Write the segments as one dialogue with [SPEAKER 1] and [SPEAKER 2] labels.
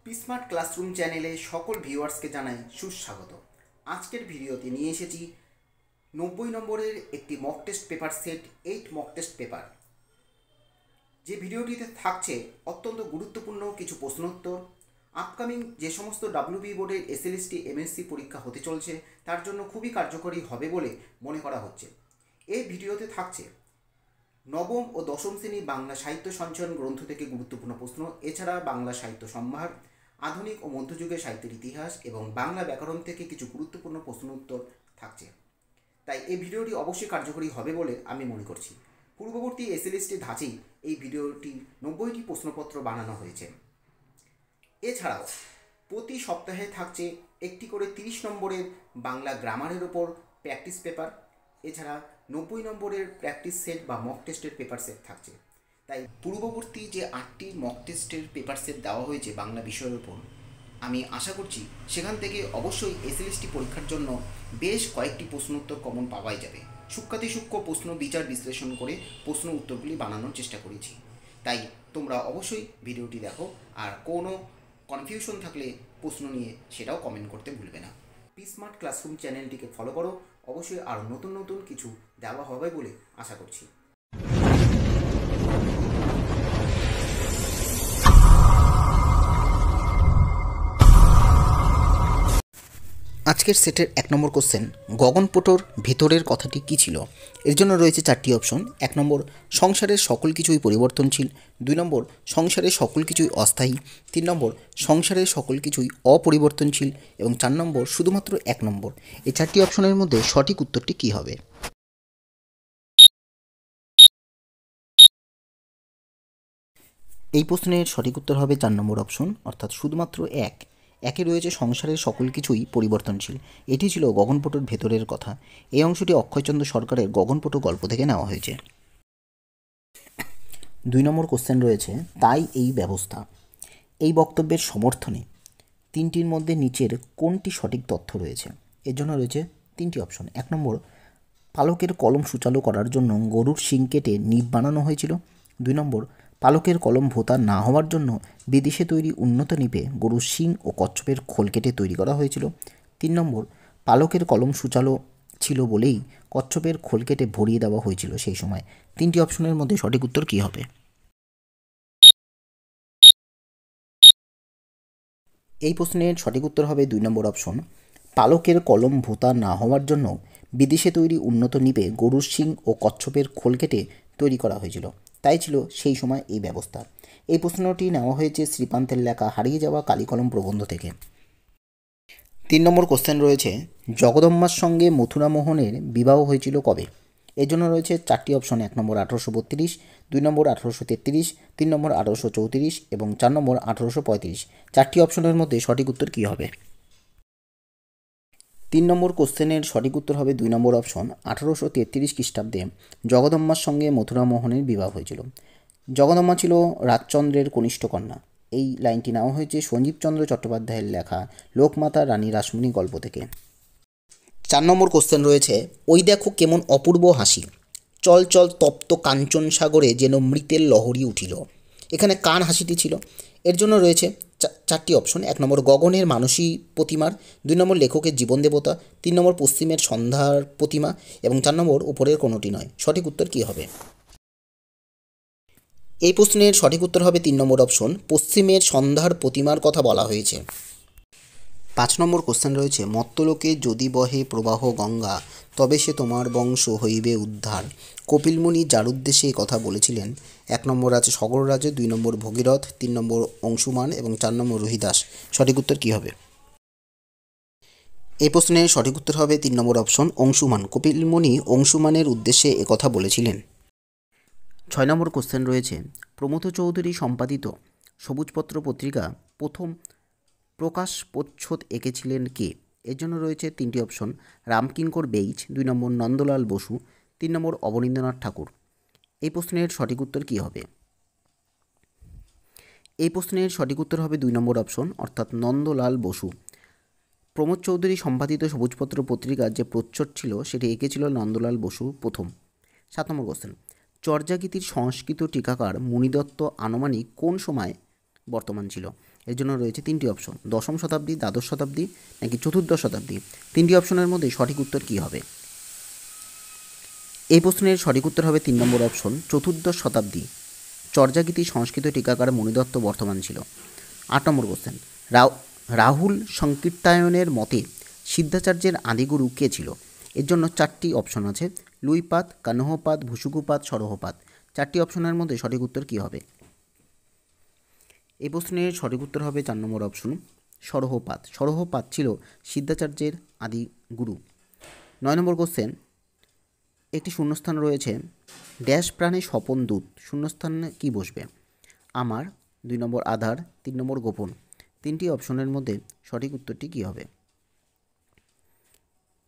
[SPEAKER 1] Smart classroom চ্যানেলে সকল ভিউয়ার্সকে জানাই সুস্বাগত। আজকের ভিডিওতে নিয়ে এসেছি 90 নম্বরের একটি mock test paper set 8 mock test paper. যে ভিডিওটিতে থাকছে অত্যন্ত গুরুত্বপূর্ণ কিছু প্রশ্নোত্তর। আপকামিং যে সমস্ত ডাব্লিউবি বোর্ডের এসএলএসটি এমএসসি পরীক্ষা হতে চলছে তার জন্য খুবই কার্যকরী হবে বলে মনে করা হচ্ছে। এই ভিডিওতে থাকছে নবম ও দশম শ্রেণী বাংলা সাহিত্য সঞ্চয়ন গ্রন্থ থেকে গুরুত্বপূর্ণ প্রশ্ন, এছাড়া বাংলা সাহিত্য সম্ভার, আধুনিক ও মধ্যযুগের সাহিত্যের ইতিহাস এবং বাংলা ব্যাকরণ থেকে কিছু গুরুত্বপূর্ণ প্রশ্ন উত্তর থাকছে। তাই এই ভিডিওটি অবশ্যই কার্যকরী হবে বলে আমি মনে করছি। পূর্ববর্তী এসএলএসটি ধাঁচেই এই ভিডিওটি 90টি প্রশ্নপত্র বানানো হয়েছে। এছাড়াও প্রতি সপ্তাহে থাকছে একটি করে 30 নম্বরের বাংলা গ্রামারের ওপর প্র্যাকটিস পেপার, এছাড়া 90 নম্বরের প্র্যাকটিস সেট বা মক টেস্টের পেপার সেট থাকছে। তাই পূর্ববর্তী যে 8টি মক টেস্টের পেপার সেট দেওয়া হয়েছে বাংলা বিষয়ের ওপর, আমি আশা করছি সেখান থেকে অবশ্যই এসএলএসটি পরীক্ষার জন্য বেশ কয়েকটি প্রশ্ন উত্তর কমন পাওয়াই যাবে। সূক্ষ্মাতি সূক্ষ্ম প্রশ্ন বিচার বিশ্লেষণ করে প্রশ্ন উত্তরগুলি বানানোর চেষ্টা করেছি। তাই তোমরা অবশ্যই ভিডিওটি দেখো, আর কোনো কনফিউশন থাকলে প্রশ্ন নিয়ে সেটাও কমেন্ট করতে ভুলবে না। স্মার্ট ক্লাসরুম চ্যানেলটিকে ফলো করো, অবশ্যই আরও নতুন নতুন কিছু দেওয়া হবে বলে আশা করছি। আজকের সেটের 1 নম্বর কোশ্চেন, গগনপোটোর ভেতরের কথাটি কী ছিল? এর জন্য রয়েছে 4টি অপশন। 1 নম্বর, সংসারের সকল কিছুই পরিবর্তনশীল। 2 নম্বর, সংসারের সকল কিছুই অস্থায়ী। 3 নম্বর, সংসারের সকল কিছুই অপরিবর্তনশীল। এবং 4 নম্বর, শুধুমাত্র 1 নম্বর। এই 4টি অপশনের মধ্যে সঠিক উত্তরটি কী হবে? এই প্রশ্নের সঠিক উত্তর হবে 4 নম্বর অপশন, অর্থাৎ শুধুমাত্র 1। একে রয়েছে সংসারের সকল কিছুই পরিবর্তনশীল। এটি ছিল গগনপোটোর ভেতরের কথা। এই অংশটি অক্ষয়চন্দ্র সরকারের গগনপোটো গল্প থেকে নেওয়া হয়েছে। 2 নম্বর কোশ্চেন রয়েছে, তাই এই ব্যবস্থা। এই বক্তব্যের সমর্থনে 3টির মধ্যে নিচের কোনটি সঠিক তথ্য রয়েছে? এর জন্য রয়েছে 3টি অপশন। 1 নম্বর, পালকের কলম সূচালো করার জন্য গরুর শিং কেটে নিব বানানো হয়েছিল। 2 নম্বর, পালকের কলম ভোঁতা না হওয়ার জন্য বিদেশে তৈরি উন্নত নিপে গরুর শিং ও কচ্ছপের খোল কেটে তৈরি করা হয়েছিল। 3 নম্বর, পালকের কলম সূচালো ছিল বলেই কচ্ছপের খোল কেটে ভরিয়ে দেওয়া হয়েছিল সেই সময়। 3টি অপশনের মধ্যে সঠিক উত্তর কী হবে? এই প্রশ্নের সঠিক উত্তর হবে 2 নম্বর অপশন। পালকের কলম ভোঁতা না হওয়ার জন্য বিদেশে তৈরি উন্নত নিপে গরুর শিং ও কচ্ছপের খোল কেটে তৈরি করা হয়েছিল, তাই ছিল সেই সময় এই ব্যবস্থা। এই প্রশ্নটি নেওয়া হয়েছে শ্রীপান্তের লেখা হারিয়ে যাওয়া কালিকলম প্রবন্ধ থেকে। 3 নম্বর কোশ্চেন রয়েছে, জগদম্বার সঙ্গে মথুরামোহনের বিবাহ হয়েছিল কবে? এর জন্য রয়েছে 4টি অপশন। 1 নম্বর 1832, 2 নম্বর 1833, 3 নম্বর 1834 এবং 4 নম্বর 1835। 4টি অপশনের মধ্যে সঠিক উত্তর কী হবে? 3 নম্বর কোশ্চেনের সঠিক উত্তর হবে 2 নম্বর অপশন। 1833 খ্রিস্টাব্দে জগদম্বার সঙ্গে মথুরামোহনের বিবাহ হয়েছিল। জগদম্বা ছিল রাজচন্দ্রের কনিষ্ঠ কন্যা। এই লাইনটি নেওয়া হয়েছে সঞ্জীবচন্দ্র চট্টোপাধ্যায়ের লেখা লোকমাতা রানী রাসমণি গল্প থেকে। 4 নম্বর কোশ্চেন রয়েছে, ওই দেখো কেমন অপূর্ব হাসি, চল চল তপ্ত কাঞ্চন সাগরে যেন মৃতের লহরী উঠিল। এখানে কার হাসিটি ছিল? এর জন্য রয়েছে 4টি অপশন। 1 নম্বর, গগনের মানসী প্রতিমার। 2 নম্বর, লেখকের জীবন দেবতা। 3 নম্বর, পশ্চিমের সন্ধ্যার প্রতিমা এবং 4 নম্বর, উপরের কোনোটি নয়। সঠিক উত্তর কী হবে? এই প্রশ্নের সঠিক উত্তর হবে 3 নম্বর অপশন, পশ্চিমের সন্ধ্যার প্রতিমার কথা বলা হয়েছে। 5 নম্বর কোশ্চেন রয়েছে, মত্তলোকে যদি বহে প্রবাহ গঙ্গা তবে সে তোমার বংশ হইবে উদ্ধার। কপিলমুনি যার উদ্দেশ্যে এই কথা বলেছিলেন? 1 নম্বর আছে সগররাজে, 2 নম্বর ভগীরথ, 3 নম্বর অংশুমান এবং 4 নম্বর রোহিদাস। সঠিক উত্তর কী হবে? এই প্রশ্নের সঠিক উত্তর হবে 3 নম্বর অপশন, অংশুমান। কপিলমুনি অংশুমানের উদ্দেশ্যে একথা বলেছিলেন। 6 নম্বর কোশ্চেন রয়েছে, প্রমথ চৌধুরী সম্পাদিত সবুজপত্র পত্রিকা প্রথম প্রকাশ প্রচ্ছদ এঁকেছিলেন কে? এর জন্য রয়েছে 3টি অপশন। রামকিঙ্কর বেইজ, 2 নম্বর নন্দলাল বসু, 3 নম্বর অবনীন্দ্রনাথ ঠাকুর। এই প্রশ্নের সঠিক উত্তর কী হবে? এই প্রশ্নের সঠিক উত্তর হবে 2 নম্বর অপশন, অর্থাৎ নন্দলাল বসু। প্রমোদ চৌধুরী সম্পাদিত সবুজপত্র পত্রিকার যে প্রচ্ছদ ছিল সেটি এঁকেছিল নন্দলাল বসু প্রথম। 7 নম্বর কোশ্চেন, চর্যাগীতির সংস্কৃত টিকাকার মুনিদত্ত আনুমানিক কোন সময় বর্তমান ছিল। এর জন্য রয়েছে তিনটি অপশন, দশম শতাব্দী, দ্বাদশ শতাব্দী নাকি চতুর্দশ শতাব্দী। তিনটি অপশনের মধ্যে সঠিক উত্তর কী হবে? এই প্রশ্নের সঠিক উত্তর হবে 3 নম্বর অপশন, চতুর্দশ শতাব্দী। চর্যাগীতি সংস্কৃত টিকাকার মণিদত্ত বর্তমান ছিল। 8 নম্বর কোশ্চেন, রাহুল সংকীর্তায়নের মতে সিদ্ধাচার্যের আদিগুরু কে ছিল? এর জন্য 4টি অপশন আছে, লুইপাত, কানহপাত, ভুসুকুপাত, সরহপাত। 4টি অপশনের মধ্যে সঠিক উত্তর কী হবে? এই প্রশ্নের সঠিক উত্তর হবে 4 নম্বর অপশন, সরহপাত। সরহপাত ছিল সিদ্ধাচার্যের আদি গুরু। 9 নম্বর কোশ্চেন, একটি শূন্যস্থান রয়েছে, ড্যাশ প্রাণে স্বপন দূত, শূন্যস্থানে কি বসবে? আমার, 2 নম্বর আধার, 3 নম্বর গোপন। 3টি অপশনের মধ্যে সঠিক উত্তরটি কী হবে?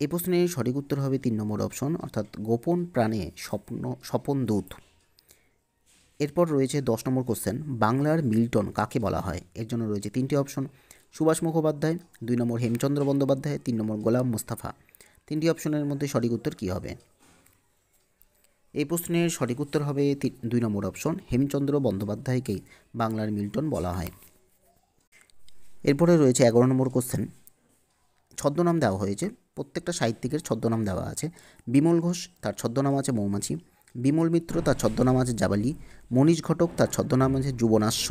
[SPEAKER 1] এই প্রশ্নের সঠিক উত্তর হবে 3 নম্বর অপশন, অর্থাৎ গোপন প্রাণে স্বপন দূত। এরপর রয়েছে 10 নম্বর কোশ্চেন, বাংলার মিল্টন কাকে বলা হয়? এর জন্য রয়েছে 3টি অপশন, সুভাষ মুখোপাধ্যায়, 2 নম্বর হেমচন্দ্র বন্দ্যোপাধ্যায়, 3 নম্বর গোলাম মোস্তফা। 3টি অপশনের মধ্যে সঠিক উত্তর কী হবে? এই প্রশ্নের সঠিক উত্তর হবে 2 নম্বর অপশন, হেমচন্দ্র বন্দ্যোপাধ্যায়কেই বাংলার মিল্টন বলা হয়। এরপরে রয়েছে 11 নম্বর কোশ্চেন, ছদ্মনাম দেওয়া হয়েছে, প্রত্যেকটা সাহিত্যিকের ছদ্মনাম দেওয়া আছে। বিমল ঘোষ, তার ছদ্মনাম আছে মৌমাছি। বিমল মিত্র, তার ছদ্মনাম আছে জাবালি। মনীষ ঘটক, তার ছদ্মনাম আছে যুবনাশ্য।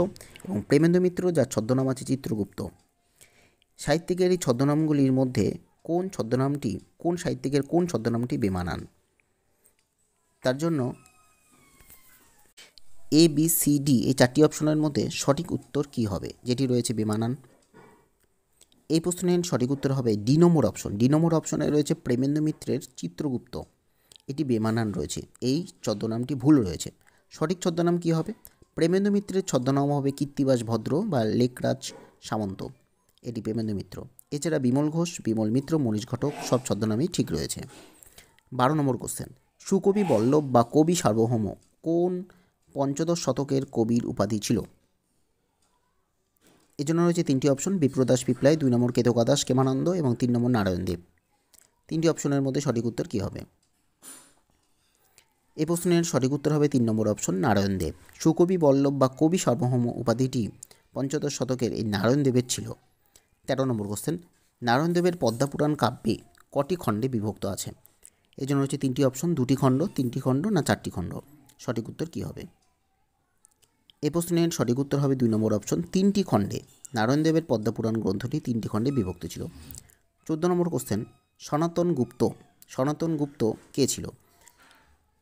[SPEAKER 1] এবং প্রেমেন্দ্র মিত্র, যার ছদ্মনাম আছে চিত্রগুপ্ত। সাহিত্যিকের এই ছদ্মনামগুলির মধ্যে কোন সাহিত্যিকের কোন ছদ্মনামটি বেমানান? তার জন্য এ, বি, সি, ডি এই 4টি অপশনের মধ্যে সঠিক উত্তর কী হবে যেটি রয়েছে বেমানান? এই প্রশ্নের সঠিক উত্তর হবে ডি নম্বর অপশন। ডি নম্বর অপশনে রয়েছে প্রেমেন্দ্র মিত্রের চিত্রগুপ্ত, এটি বেমানান রয়েছে, এই ছদ্মনামটি ভুল রয়েছে। সঠিক ছদ্মনাম কী হবে? প্রেমেন্দ্র মিত্রের ছদ্মনাম হবে কীর্তিবাস ভদ্র বা লেকরাজ সামন্ত, এটি প্রেমেন্দ্র মিত্র। এছাড়া বিমল ঘোষ, বিমল মিত্র, মনীষ ঘটক সব ছদ্মনামই ঠিক রয়েছে। 12 নম্বর কোশ্চেন, সুকবি বল্লভ বা কবি সার্বভৌম কোন পঞ্চদশ শতকের কবির উপাধি ছিল? এর জন্য রয়েছে 3টি অপশন, বিপ্রদাস পিপলাই, 2 নম্বর কেতকা দাস কেমানন্দ এবং 3 নম্বর নারায়ণ দেব। 3টি অপশনের মধ্যে সঠিক উত্তর কী হবে? এই প্রশ্নের সঠিক উত্তর হবে 3 নম্বর অপশন, নারায়ণ দেব। সুকবি বল্লভ বা কবি সার্বভৌম উপাধিটি পঞ্চদশ শতকের এই নারায়ণ দেবের ছিল। 13 নম্বর কোশ্চেন, নারায়ণ দেবের পদ্মাপুরাণ কাব্যে কটি খণ্ডে বিভক্ত আছে? এই জন্য রয়েছে 3টি অপশন, 2টি খণ্ড, 3টি খণ্ড না 4টি খণ্ড। সঠিক উত্তর কী হবে? এই প্রশ্নের সঠিক উত্তর হবে 2 নম্বর অপশন, 3টি খণ্ডে। নারায়ণ দেবের পদ্মাপুরাণ গ্রন্থটি 3টি খণ্ডে বিভক্ত ছিল। 14 নম্বর কোশ্চেন, সনাতন গুপ্ত কে ছিল?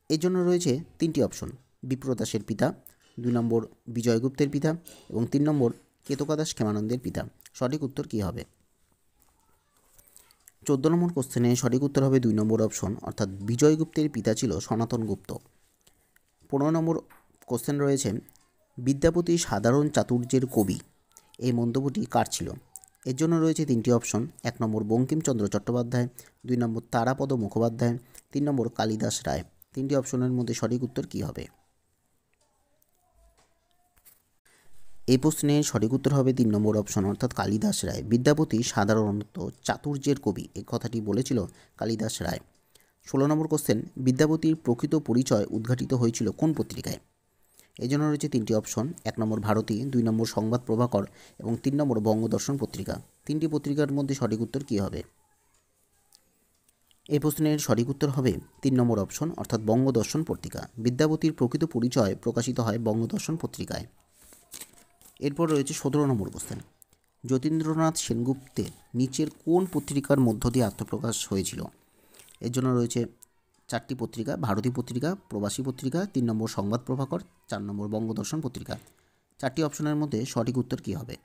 [SPEAKER 1] এর জন্য রয়েছে 3টি অপশন, বিপ্রদাসের পিতা, 2 নম্বর বিজয়গুপ্তের পিতা এবং 3 নম্বর কেতকা দাস ক্ষেমানন্দের পিতা। সঠিক উত্তর কী হবে? 14 নম্বর কোশ্চেনে সঠিক উত্তর হবে 2 নম্বর অপশন, অর্থাৎ বিজয়গুপ্তের পিতা ছিল সনাতন গুপ্ত। 15 নম্বর কোশ্চেন রয়েছে, বিদ্যাপতি সাধারণ চাতুর্যের কবি এই মন্তব্যটি কার ছিল? এর জন্য রয়েছে 3টি অপশন, 1 নম্বর বঙ্কিমচন্দ্র চট্টোপাধ্যায়, 2 নম্বর তারাপদ মুখোপাধ্যায়, 3 নম্বর কালিদাস রায়। 3টি অপশনের মধ্যে সঠিক উত্তর কী হবে? এই প্রশ্নের সঠিক উত্তর হবে 3 নম্বর অপশন, অর্থাৎ কালিদাস রায়। বিদ্যাপতি সাধারণত চাতুর্যের কবি এই কথাটি বলেছিল কালিদাস রায়। 16 নম্বর কোশ্চেন, বিদ্যাপতির প্রকৃত পরিচয় উদ্ঘাটিত হয়েছিল কোন পত্রিকায়? এই জন্য রয়েছে 3টি অপশন, 1 নম্বর ভারতী, 2 নম্বর সংবাদ প্রভাকর এবং 3 নম্বর বঙ্গদর্শন পত্রিকা। 3টি পত্রিকার মধ্যে সঠিক উত্তর কী হবে? এই প্রশ্নের সঠিক উত্তর হবে 3 নম্বর অপশন, অর্থাৎ বঙ্গদর্শন পত্রিকা। বিদ্যাপতির প্রকৃত পরিচয় প্রকাশিত হয় বঙ্গদর্শন পত্রিকায়। এরপর রয়েছে 17 নম্বর কোশ্চেন, যতীন্দ্রনাথ সেনগুপ্তের নিচের কোন পত্রিকার মধ্য দিয়ে আত্মপ্রকাশ হয়েছিল? এর জন্য রয়েছে 4টি পত্রিকা, ভারতী পত্রিকা, প্রবাসী পত্রিকা, 3 নম্বর সংবাদ প্রভাকর, 4 নম্বর বঙ্গদর্শন পত্রিকা। 4টি অপশনের মধ্যে সঠিক উত্তর কী হবে?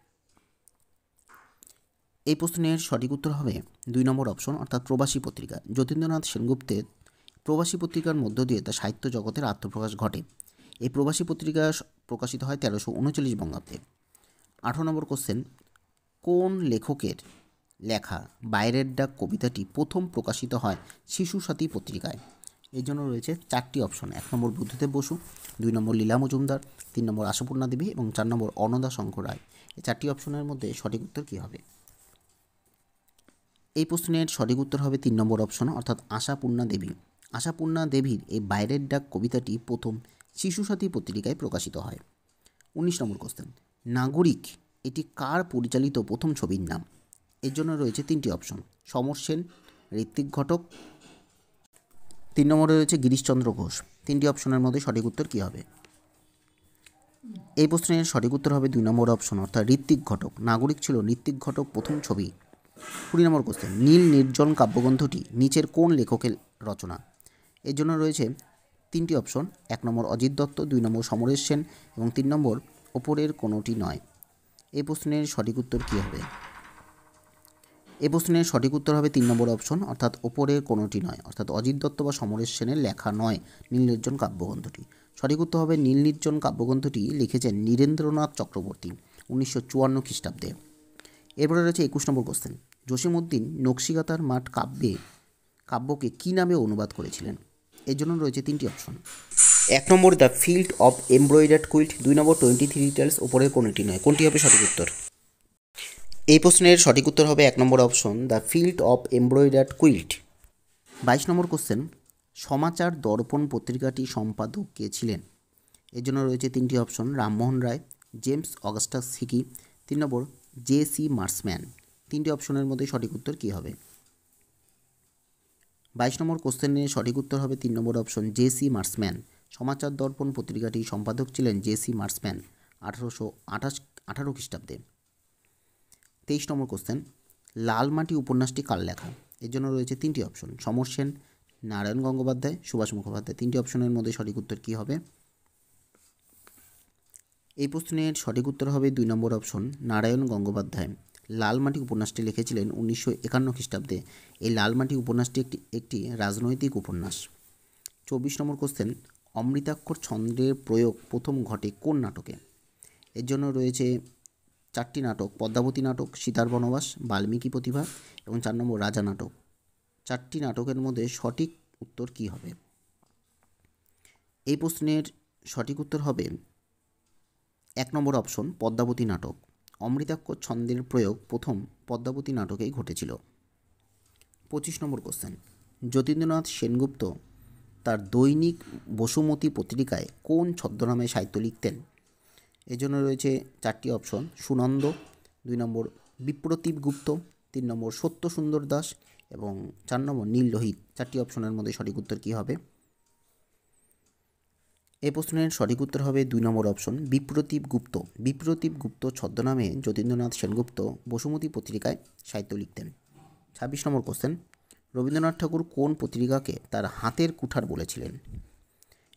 [SPEAKER 1] এই প্রশ্নের সঠিক উত্তর হবে 2 নম্বর অপশন, অর্থাৎ প্রবাসী পত্রিকা। যতীন্দ্রনাথ সেনগুপ্তের প্রবাসী পত্রিকার মধ্য দিয়ে তার সাহিত্য জগতের আত্মপ্রকাশ ঘটে। এই প্রবাসী পত্রিকা প্রকাশিত হয় 1339 বঙ্গাব্দে। 18 নম্বর কোশ্চেন, কোন লেখকের লেখা বাইরের ডাক কবিতাটি প্রথম প্রকাশিত হয় শিশু সাথী পত্রিকায়? এর জন্য রয়েছে 4টি অপশন, 1 নম্বর বুদ্ধদেব বসু, 2 নম্বর লীলা মজুমদার, 3 নম্বর আশাপূর্ণা দেবী এবং 4 নম্বর অন্নদা শঙ্কর রায়। এই 4টি অপশনের মধ্যে সঠিক উত্তর কী হবে? এই প্রশ্নের সঠিক উত্তর হবে 3 নম্বর অপশন, অর্থাৎ আশাপূর্ণা দেবী। আশাপূর্ণা দেবীর এই বাইরের ডাক কবিতাটি প্রথম শিশু সাথী পত্রিকায় প্রকাশিত হয়। 19 নম্বর কোশ্চেন, নাগরিক এটি কার পরিচালিত প্রথম ছবির নাম? এর জন্য রয়েছে তিনটি অপশন, সমর সেন, ঋত্বিক ঘটক, 3 নম্বরে রয়েছে গিরিশচন্দ্র ঘোষ। তিনটি অপশনের মধ্যে সঠিক উত্তর কী হবে? এই প্রশ্নের সঠিক উত্তর হবে 2 নম্বর অপশন, অর্থাৎ ঋত্বিক ঘটক। নাগরিক ছিল ঋত্বিক ঘটক প্রথম ছবি। 20 নম্বর কোশ্চেন, নীল নির্জন কাব্যগ্রন্থটি নিচের কোন লেখকের রচনা? এর জন্য রয়েছে তিনটি অপশন, 1 নম্বর অজিত দত্ত, 2 নম্বর সমরেশ সেন এবং 3 নম্বর ওপরের কোনোটি নয়। এই প্রশ্নের সঠিক উত্তর কী হবে? এই প্রশ্নের সঠিক উত্তর হবে 3 নম্বর অপশন, অর্থাৎ ওপরের কোনোটি নয়, অর্থাৎ অজিত দত্ত বা সমরেশ সেনের লেখা নয় নীল নির্জন কাব্যগ্রন্থটি। সঠিক উত্তর হবে নীল নির্জন কাব্যগ্রন্থটি লিখেছেন নীরেন্দ্রনাথ চক্রবর্তী 1954 খ্রিস্টাব্দে। এরপরে রয়েছে 21 নম্বর কোশ্চেন, জসিমউদ্দিন নকশিকাঁথার মাঠ কাব্যকে কী নামে অনুবাদ করেছিলেন? এর জন্য রয়েছে তিনটি অপশন, 1 নম্বর the field of embroidered quilt, 2 নম্বর 23 টেলস, ওপরের কোনোটি নয়। কোনটি হবে সঠিক উত্তর? এই প্রশ্নের সঠিক উত্তর হবে 1 নম্বর option, the field of embroidered quilt. 22 নম্বর কোশ্চেন, সমাচার দর্পণ পত্রিকাটি সম্পাদক কে ছিলেন? এর জন্য রয়েছে তিনটি option, Rammohan Roy, James Augustus Hicky, 3 নম্বর জে.সি. মার্সম্যান। তিনটি অপশনের মধ্যে সঠিক উত্তর কী হবে? 22 নম্বর কোশ্চেনের সঠিক উত্তর হবে 3 নম্বর অপশন, জে.সি. মার্সম্যান। সমাচার দর্পণ পত্রিকাটি সম্পাদক ছিলেন জে.সি. মার্সম্যান 1818 খ্রিস্টাব্দে। 23 নম্বর কোশ্চেন, লালমাটি উপন্যাসটি কার লেখা? এর জন্য রয়েছে তিনটি অপশন, সমর সেন, নারায়ণ গঙ্গোপাধ্যায়, সুভাষ মুখোপাধ্যায়। তিনটি অপশনের মধ্যে সঠিক উত্তর কী হবে? এই প্রশ্নের সঠিক উত্তর হবে 2 নম্বর অপশন, নারায়ণ গঙ্গোপাধ্যায়। লালমাটি উপন্যাসটি লিখেছিলেন 1951 খ্রিস্টাব্দে। এই লালমাটি উপন্যাসটি একটি রাজনৈতিক উপন্যাস। 24 নম্বর কোশ্চেন, অমৃতাক্ষর ছন্দের প্রয়োগ প্রথম ঘটে কোন নাটকে? এর জন্য রয়েছে 4টি নাটক, পদ্মাবতী নাটক, সীতার বনবাস, বাল্মীকি প্রতিভা এবং 4 নম্বর রাজা নাটক। 4টি নাটকের মধ্যে সঠিক উত্তর কী হবে? এই প্রশ্নের সঠিক উত্তর হবে 1 নম্বর অপশন, পদ্মাবতী নাটক। অমৃতাক্ষর ছন্দের প্রয়োগ প্রথম পদ্মাবতী নাটকেই ঘটেছিল। 25 নম্বর কোশ্চেন, যতীন্দ্রনাথ সেনগুপ্ত তার দৈনিক বসুমতী পত্রিকায় কোন ছদ্মনামে সাহিত্য লিখতেন? এজন্য রয়েছে 4টি অপশন, সুনন্দ, 2 নম্বর বিপ্রতীপ গুপ্ত, 3 নম্বর সত্য সুন্দর দাস এবং 4 নম্বর নীল লোহিত। 4টি অপশনের মধ্যে সঠিক উত্তর কী হবে? এই প্রশ্নের সঠিক উত্তর হবে 2 নম্বর অপশন, বিপ্রতীপ গুপ্ত। বিপ্রতীপ গুপ্ত ছদ্মনামে যতীন্দ্রনাথ সেনগুপ্ত বসুমতী পত্রিকায় সাহিত্য লিখতেন। 26 নম্বর কোশ্চেন, রবীন্দ্রনাথ ঠাকুর কোন পত্রিকাকে তার হাতের কুঠার বলেছিলেন?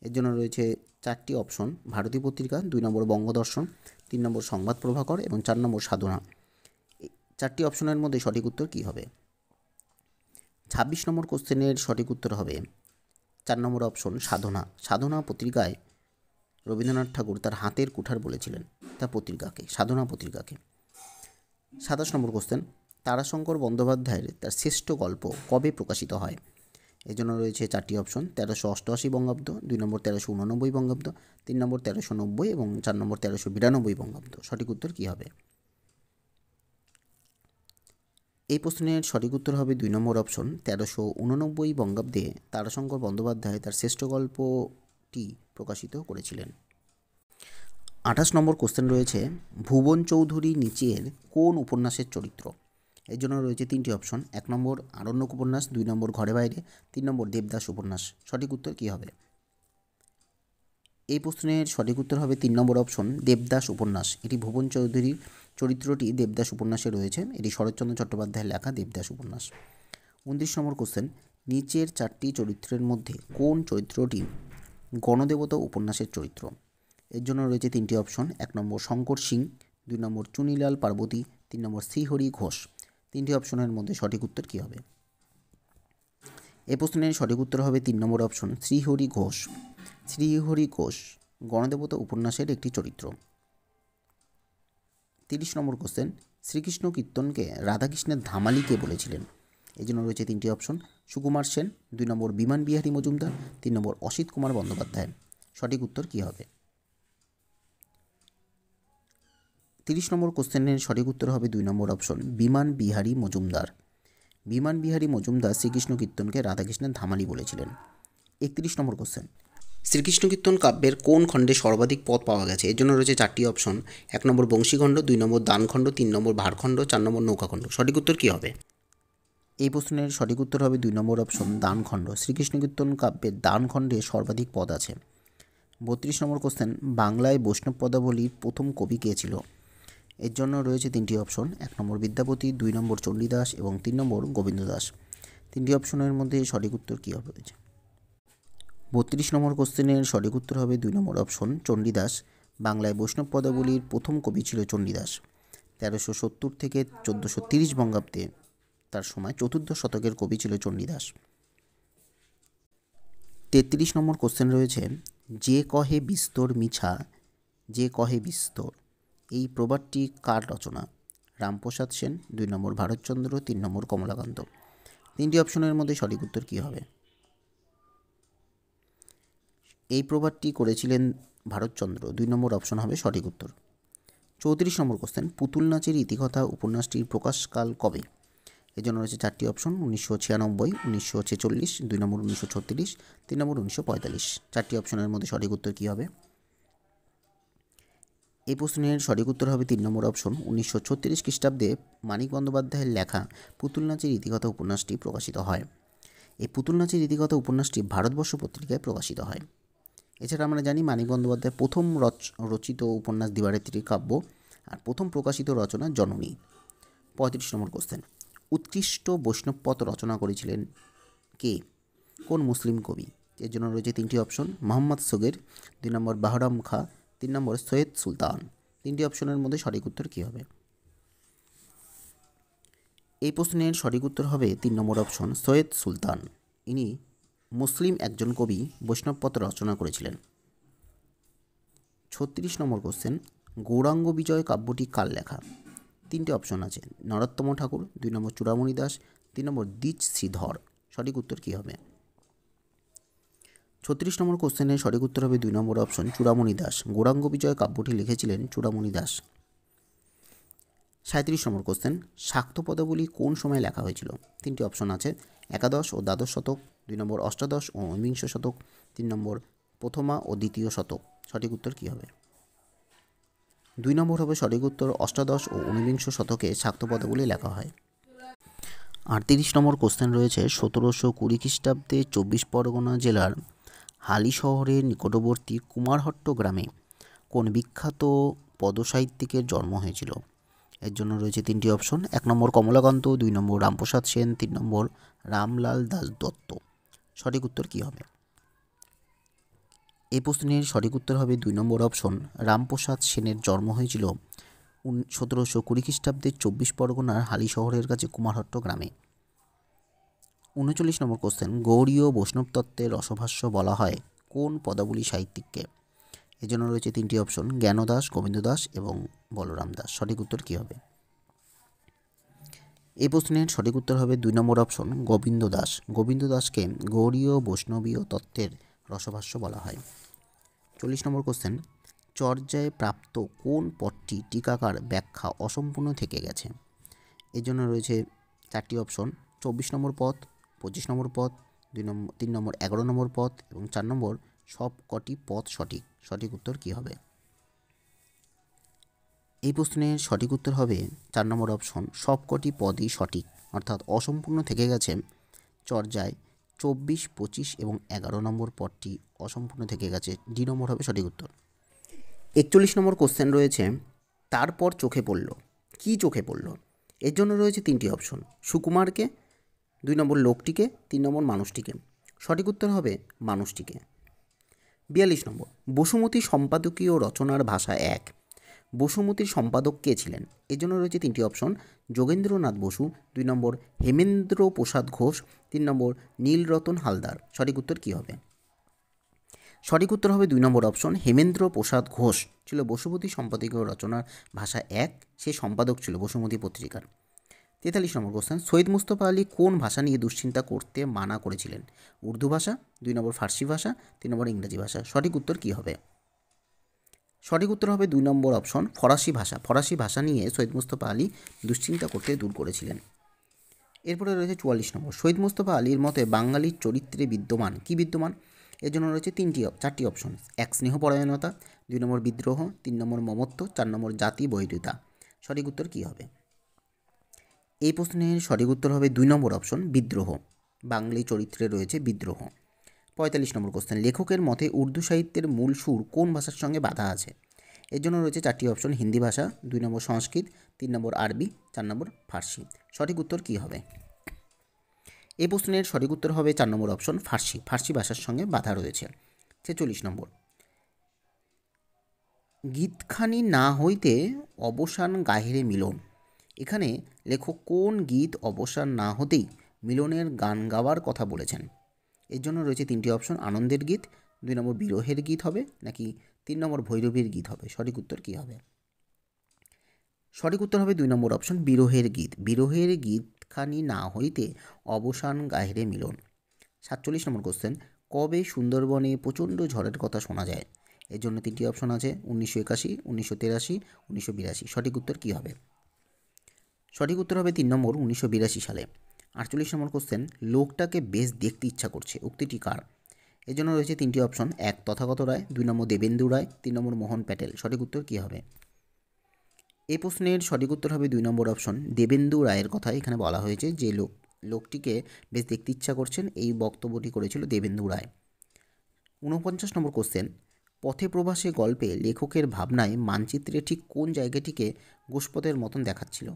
[SPEAKER 1] এর জন্য রয়েছে 4টি অপশন, ভারতী পত্রিকা, 2 নম্বর বঙ্গদর্শন, 3 নম্বর সংবাদ প্রভাকর এবং 4 নম্বর সাধনা। 4টি অপশনের মধ্যে সঠিক উত্তর কী হবে? 26 নম্বর কোশ্চেনের সঠিক উত্তর হবে 4 নম্বর অপশন, সাধনা। সাধনা পত্রিকায় রবীন্দ্রনাথ ঠাকুর তার হাতের কুঠার বলেছিলেন তার পত্রিকাকে, সাধনা পত্রিকাকে। 27 নম্বর কোশ্চেন, তারাশঙ্কর বন্দ্যোপাধ্যায়ের তার শ্রেষ্ঠ গল্প কবে প্রকাশিত হয়? এর জন্য রয়েছে 4টি অপশন, 1388 বঙ্গাব্দ, 2 নম্বর 1389 বঙ্গাব্দ, 3 নম্বর 1390 এবং 4 নম্বর 1392 বঙ্গাব্দ। সঠিক উত্তর কী হবে? এই প্রশ্নের সঠিক উত্তর হবে 2 নম্বর অপশন, 1389 বঙ্গাব্দে তারাশঙ্কর বন্দ্যোপাধ্যায় তার শ্রেষ্ঠ গল্পটি প্রকাশিত করেছিলেন। 28 নম্বর কোশ্চেন রয়েছে, ভুবন চৌধুরী নিচের কোন উপন্যাসের চরিত্র? এর জন্য রয়েছে 3টি অপশন, 1 নম্বর আরণ্যক উপন্যাস, 2 নম্বর ঘরে বাইরে, 3 নম্বর দেবদাস উপন্যাস। সঠিক উত্তর কী হবে? এই প্রশ্নের সঠিক উত্তর হবে 3 নম্বর অপশন, দেবদাস উপন্যাস। এটি ভুবন চৌধুরীর চরিত্রটি দেবদাস উপন্যাসে রয়েছে। এটি শরৎচন্দ্র চট্টোপাধ্যায়ের লেখা দেবদাস উপন্যাস। 29 নম্বর কোশ্চেন, নিচের 4টি চরিত্রের মধ্যে কোন চরিত্রটি গণদেবতা উপন্যাসের চরিত্র? এর জন্য রয়েছে 3টি অপশন, 1 নম্বর শঙ্কর সিং, 2 নম্বর চুনিলাল পার্বতী, 3 নম্বর শ্রীহরি ঘোষ। 3টি অপশনের মধ্যে সঠিক উত্তর কী হবে? এই প্রশ্নের সঠিক উত্তর হবে 3 নম্বর অপশন, শ্রীহরি ঘোষ। শ্রীহরি ঘোষ গণদেবতা উপন্যাসের একটি চরিত্র। 30 নম্বর কোশ্চেন, শ্রীকৃষ্ণ কীর্তনকে রাধাকৃষ্ণের ধামালি কে বলেছিলেন? এই জন্য রয়েছে 3টি অপশন, সুকুমার সেন, 2 নম্বর বিমান বিহারী মজুমদার, 3 নম্বর অসিত কুমার বন্দ্যোপাধ্যায়। সঠিক উত্তর কী হবে? 30 নম্বর কোশ্চেনের সঠিক উত্তর হবে 2 নম্বর অপশন, বিমান বিহারী মজুমদার। বিমান বিহারী মজুমদার শ্রীকৃষ্ণ কীর্তনকে রাধাকৃষ্ণের ধামালি বলেছিলেন। 31 নম্বর কোশ্চেন, শ্রীকৃষ্ণ কীর্তন কাব্যের কোন খণ্ডে সর্বাধিক পদ পাওয়া গেছে? এর জন্য রয়েছে 4টি অপশন। 1 নম্বর বংশীখণ্ড, 2 নম্বর দানখণ্ড, 3 নম্বর ভারখণ্ড, 4 নম্বর নৌকাখণ্ড। সঠিক উত্তর কী হবে? এই প্রশ্নের সঠিক উত্তর হবে 2 নম্বর অপশন দানখণ্ড। শ্রীকৃষ্ণ কীর্তন কাব্যের দানখণ্ডে সর্বাধিক পদ আছে। 32 নম্বর কোশ্চেন, বাংলায় বৈষ্ণব পদাবলীর প্রথম কবি কে ছিল? এর জন্য রয়েছে 3টি অপশন। 1 নম্বর বিদ্যাপতি, 2 নম্বর চণ্ডীদাস এবং 3 নম্বর গোবিন্দ দাস। 3টি অপশনের মধ্যে সঠিক উত্তর কী হবে? 32 নম্বর কোশ্চেনের সঠিক উত্তর হবে 2 নম্বর অপশন চণ্ডীদাস। বাংলায় বৈষ্ণব পদাবলীর প্রথম কবি ছিল চণ্ডীদাস। 1370 থেকে 1430 বঙ্গাব্দে তার সময় চতুর্দশ শতকের কবি ছিল চণ্ডীদাস। 33 নম্বর কোশ্চেন রয়েছে, যে কহে বিস্তর মিছা, যে কহে বিস্তর, এই প্রবাদটি কার রচনা? রামপ্রসাদ সেন, 2 নম্বর ভারতচন্দ্র, 3 নম্বর কমলাকান্ত। 3টি অপশনের মধ্যে সঠিক উত্তর কী হবে? এই প্রবাদটি করেছিলেন ভারতচন্দ্র। 2 নম্বর অপশন হবে সঠিক উত্তর। 34 নম্বর কোশ্চেন, পুতুল নাচের ইতিকথা উপন্যাসটির প্রকাশকাল কবে? এর জন্য রয়েছে 4টি অপশন। 1996, 1946, 2 নম্বর 1936, 3 নম্বর 1945। 4টি অপশনের মধ্যে সঠিক উত্তর কী হবে? এই প্রশ্নের সঠিক উত্তর হবে 3 নম্বর অপশন। 1936 খ্রিস্টাব্দে মানিক বন্দ্যোপাধ্যায়ের লেখা পুতুল নাচের ইতিকথা উপন্যাসটি প্রকাশিত হয়। এই পুতুল নাচের ইতিকথা উপন্যাসটি ভারতবর্ষ পত্রিকায় প্রকাশিত হয়। এছাড়া আমরা জানি মানিক বন্দ্যোপাধ্যায়ের প্রথম রচিত উপন্যাস দিবারাত্রি কাব্য, আর প্রথম প্রকাশিত রচনা জননী। 35 নম্বর কোশ্চেন, উৎকৃষ্ট বৈষ্ণবপদ রচনা করেছিলেন কে? কোন মুসলিম কবি? এর জন্য রয়েছে 3টি অপশন। মোহাম্মদ সোগের, 2 নম্বর বাহরাম খাঁ, 3 নম্বর সৈয়দ সুলতান। 3টি অপশনের মধ্যে সঠিক উত্তর কী হবে? এই প্রশ্নের সঠিক উত্তর হবে 3 নম্বর অপশন সৈয়দ সুলতান। ইনি মুসলিম একজন কবি বৈষ্ণবপদ রচনা করেছিলেন। 36 নম্বর কোশ্চেন, গৌরাঙ্গ বিজয় কাব্যটি কার লেখা? 3টে অপশন আছে। নরোত্তম ঠাকুর, 2 নম্বর চূড়ামণি দাস, 3 নম্বর দ্বিজ শ্রীধর। সঠিক উত্তর কী হবে? 36 নম্বর কোশ্চেনের সঠিক উত্তর হবে 2 নম্বর অপশন চূড়ামণি দাস। গৌরাঙ্গ বিজয় কাব্যটি লিখেছিলেন চূড়ামণি দাস। 37 নম্বর কোশ্চেন, শাক্ত পদাবলী কোন সময় লেখা হয়েছিল? 3টি অপশন আছে। একাদশ ও দ্বাদশ শতক, 2 নম্বর অষ্টাদশ ও ঊনবিংশ শতক, 3 নম্বর প্রথমা ও দ্বিতীয় শতক। সঠিক উত্তর কী হবে? 2 নম্বর হবে সঠিক উত্তর। অষ্টাদশ ও ঊনবিংশ শতকে শাক্ত পদাবলী লেখা হয়। 38 নম্বর কোশ্চেন রয়েছে, 1720 খ্রিস্টাব্দে 24 পরগনা জেলার হালি শহরের নিকটবর্তী কুমারহট্ট গ্রামে কোন বিখ্যাত পদসাহিত্যিকের জন্ম হয়েছিল? এর জন্য রয়েছে 3টি অপশন। 1 নম্বর কমলাকান্ত, 2 নম্বর রামপ্রসাদ সেন, 3 নম্বর রামলাল দাস দত্ত। সঠিক উত্তর কী হবে? এই প্রশ্নের সঠিক উত্তর হবে 2 নম্বর অপশন রামপ্রসাদ সেনের জন্ম হয়েছিল 1720 খ্রিস্টাব্দে 24 পরগনার হালি শহরের কাছে কুমারহট্ট গ্রামে। 39 নম্বর কোশ্চেন, গৌড়ীয় বৈষ্ণব তত্ত্বের রসভাষ্য বলা হয় কোন পদাবলী সাহিত্যিককে? এর জন্য রয়েছে 3টি অপশন। জ্ঞানদাস, গোবিন্দ দাস এবং বলরাম দাস। সঠিক উত্তর কী হবে? এই প্রশ্নের সঠিক উত্তর হবে 2 নম্বর অপশন গোবিন্দ দাস। গোবিন্দ দাসকে গৌড়ীয় বৈষ্ণবীয় তত্ত্বের রসভাষ্য বলা হয়। 40 নম্বর কোশ্চেন, চর্যায় প্রাপ্ত কোন পদটি টিকাকার ব্যাখ্যা অসম্পূর্ণ থেকে গেছে? এর জন্য রয়েছে 4টি অপশন। 24 নম্বর পদ, 25 নম্বর পদ, 3 নম্বর 11 নম্বর পদ এবং 4 নম্বর সব কটি পদ সঠিক। সঠিক উত্তর কী হবে? এই প্রশ্নের সঠিক উত্তর হবে 4 নম্বর অপশন সবকটি পদই সঠিক, অর্থাৎ অসম্পূর্ণ থেকে গেছে চর্যায় 24, 25 এবং 11 নম্বর পদটি অসম্পূর্ণ থেকে গেছে। ডি নম্বর হবে সঠিক উত্তর। 41 নম্বর কোশ্চেন রয়েছে, তারপর চোখে পড়ল। কি চোখে পড়ল? এর জন্য রয়েছে 3টি অপশন। সুকুমারকে, 2 নম্বর লোকটিকে, 3 নম্বর মানুষটিকে। সঠিক উত্তর হবে মানুষটিকে। 42 নম্বর, বসুমতী সম্পাদকীয় রচনার ভাষা এক। বসুমতীর সম্পাদক কে ছিলেন? এর জন্য রয়েছে 3টি অপশন। যোগেন্দ্রনাথ বসু, 2 নম্বর হেমেন্দ্র প্রসাদ ঘোষ, 3 নম্বর নীলরতন হালদার। সঠিক উত্তর কী হবে? সঠিক উত্তর হবে 2 নম্বর অপশন হেমেন্দ্র প্রসাদ ঘোষ ছিল বসুমতী সম্পাদকীয় রচনার ভাষা এক। সে সম্পাদক ছিল বসুমতী পত্রিকার। 43 নম্বর কোশ্চেন, সৈয়দ মুস্তফা আলী কোন ভাষা নিয়ে দুশ্চিন্তা করতে মানা করেছিলেন? উর্দু ভাষা, 2 নম্বর ফার্সি ভাষা, 3 নম্বর ইংরেজি ভাষা। সঠিক উত্তর কী হবে? সঠিক উত্তর হবে 2 নম্বর অপশন ফরাসি ভাষা। ফরাসি ভাষা নিয়ে সৈয়দ মুস্তফা আলী দুশ্চিন্তা করতে দূর করেছিলেন। এরপরে রয়েছে 44 নম্বর, সৈয়দ মুস্তফা আলীর মতে বাঙালির চরিত্রে বিদ্যমান কি বিদ্যমান? এর জন্য রয়েছে চারটি অপশন। 1 স্নেহপরায়ণতা, 2 নম্বর বিদ্রোহ, 3 নম্বর মমত্ব, 4 নম্বর জাতি বৈরিতা। সঠিক উত্তর কী হবে? এই প্রশ্নের সঠিক উত্তর হবে 2 নম্বর অপশন বিদ্রোহ। বাঙালি চরিত্রে রয়েছে বিদ্রোহ। 45 নম্বর কোশ্চেন, লেখকের মতে উর্দু সাহিত্যের মূল সুর কোন ভাষার সঙ্গে বাঁধা আছে? এর জন্য রয়েছে চারটি অপশন। হিন্দি ভাষা, 2 নম্বর সংস্কৃত, 3 নম্বর আরবি, 4 নম্বর ফার্সি। সঠিক উত্তর কী হবে? এই প্রশ্নের সঠিক উত্তর হবে 4 নম্বর অপশন ফার্সি। ফার্সি ভাষার সঙ্গে বাঁধা রয়েছে। 46 নম্বর, গীতখানি না হইতে অবসান গাহিরে মিলন। এখানে লেখক কোন গীত অবসান না হতেই মিলনের গান গাওয়ার কথা বলেছেন? এর জন্য রয়েছে 3টি অপশন। আনন্দের গীত, 2 নম্বর বিরহের গীত হবে, নাকি 3 নম্বর ভৈরবীর গীত হবে? সঠিক উত্তর কী হবে? সঠিক উত্তর হবে 2 নম্বর অপশন বিরহের গীত। বিরহের গীতখানি না হইতে অবসান গাহিরে মিলন। 47 নম্বর কোশ্চেন, কবে সুন্দরবনে প্রচণ্ড ঝড়ের কথা শোনা যায়? এর জন্য 3টি অপশন আছে। 1981, 1983, 1982। সঠিক উত্তর কী হবে? সঠিক উত্তর হবে 3 নম্বর 1982 সালে। 48 নম্বর কোশ্চেন, লোকটাকে বেশ দেখতে ইচ্ছা করছে, উক্তিটি কার? এর জন্য রয়েছে 3টি অপশন। 1 তথাগত রায়, 2 নম্বর দেবেন্দু রায়, 3 নম্বর মোহন প্যাটেল। সঠিক উত্তর কী হবে? এই প্রশ্নের সঠিক উত্তর হবে 2 নম্বর অপশন দেবেন্দু রায়ের কথা এখানে বলা হয়েছে। যে লোকটিকে বেশ দেখতে ইচ্ছা করছেন, এই বক্তব্যটি করেছিল দেবেন্দু রায়। 49 নম্বর কোশ্চেন, পথে প্রবাসে গল্পে লেখকের ভাবনায় মানচিত্রে ঠিক কোন জায়গাটিকে গোষ্পথের মতন দেখাচ্ছিল?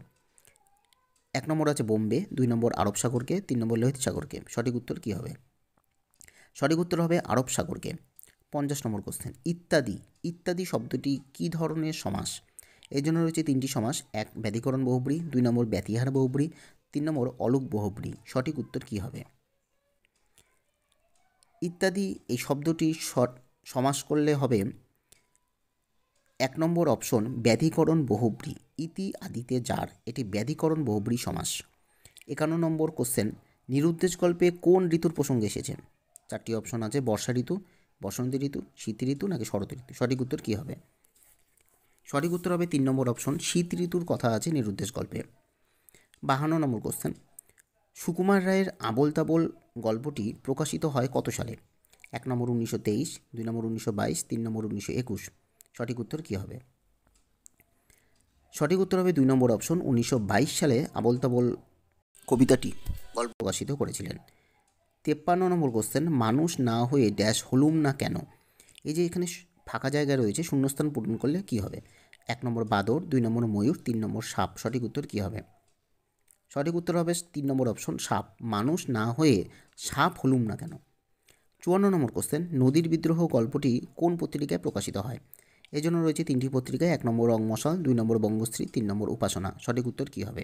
[SPEAKER 1] 1 নম্বর আছে বোম্বে, 2 নম্বর আরব সাগরকে, 3 নম্বর লোহিত সাগরকে। সঠিক উত্তর কী হবে? সঠিক উত্তর হবে আরব সাগরকে। 50 নম্বর কোশ্চেন, ইত্যাদি। ইত্যাদি শব্দটি কী ধরনের সমাস? এর জন্য রয়েছে 3টি সমাস। 1 ব্যাধিকরণ বহুব্রী, 2 নম্বর ব্যতিহার বহুব্রী, 3 নম্বর অলোক বহুব্রী। সঠিক উত্তর কী হবে? ইত্যাদি এই শব্দটি সমাস করলে হবে 1 নম্বর অপশন ব্যাধিকরণ বহুব্রী। ইতি আদিতে যার, এটি ব্যাধিকরণ বহুব্রী সমাস। 51 নম্বর কোশ্চেন, নিরুদ্দেশ গল্পে কোন ঋতুর প্রসঙ্গে এসেছে? 4টি অপশন আছে। বর্ষা ঋতু, বসন্ত ঋতু, শীত ঋতু, নাকি শরৎ ঋতু। সঠিক উত্তর কী হবে? সঠিক উত্তর হবে 3 নম্বর অপশন শীত ঋতুর কথা আছে নিরুদ্দেশ গল্পে। 52 নম্বর কোশ্চেন, সুকুমার রায়ের আবোল তাবোল গল্পটি প্রকাশিত হয় কত সালে? 1 নম্বর 1923, 2 নম্বর 1922, 3 নম্বর 1921। সঠিক উত্তর কী হবে? সঠিক উত্তর হবে 2 নম্বর অপশন 1922 সালে আবোল তাবোল কবিতাটি গল্প প্রকাশিত করেছিলেন। 53 নম্বর কোশ্চেন, মানুষ না হয়ে ড্যাশ হলুম না কেন? এই যে এখানে ফাঁকা জায়গা রয়েছে, শূন্যস্থান পূরণ করলে কী হবে? 1 নম্বর বাদর, 2 নম্বর ময়ূর, 3 নম্বর সাপ। সঠিক উত্তর কী হবে? সঠিক উত্তর হবে 3 নম্বর অপশন সাপ। মানুষ না হয়ে সাপ হলুম না কেন? 54 নম্বর কোশ্চেন, নদীর বিদ্রোহ গল্পটি কোন পত্রিকায় প্রকাশিত হয়? এই জন্য রয়েছে 3টি পত্রিকায়। 1 নম্বর রংমশাল, 2 নম্বর বঙ্গশ্রী, 3 নম্বর উপাসনা। সঠিক উত্তর কী হবে?